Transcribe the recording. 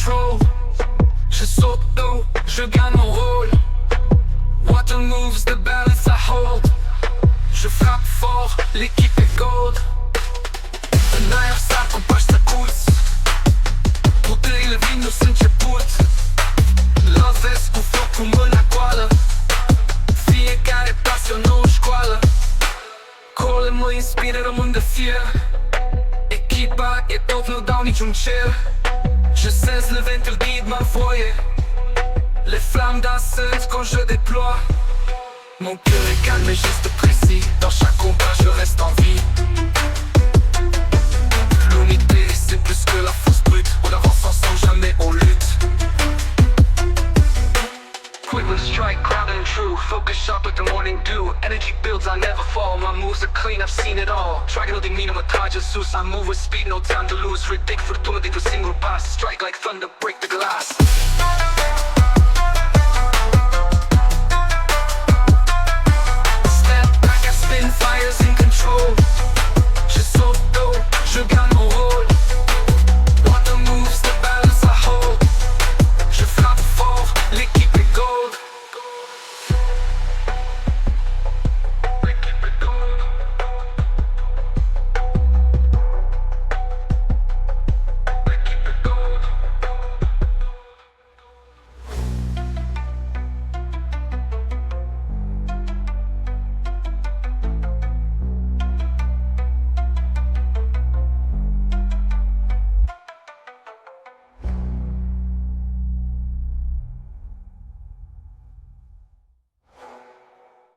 control. Je saute haut, je gagne mon rôle. Water moves, the balance I hold. Je frappe fort, l'équipe est gold. În aer sar cu pași tăcuți. Puterile vin, nu sunt început. Lovesc cu foc, cu mâna goală. Fiecare pas e o nouă școală. Cole mă inspiră, rămân de fier. Echipa e top, nu dau niciun cer. Je sens le vent, le beat m'envoie. Les flammes dansent quand je déploie. Mon cœur est calme et juste précis. Dans chaque combat je reste en vie. L'unité c'est plus que la force brute. On avance ensemble, jamais on lutte. Quick with strike, crowd and true. Focus sharp like the morning dew. Energy builds, I never fall. My moves are clean, I've seen it all. Dragon din mine mă trage sus. I move with speed, no time to lose. Ridic furtună dintr-un singur pas. Strike like thunder, break the glass.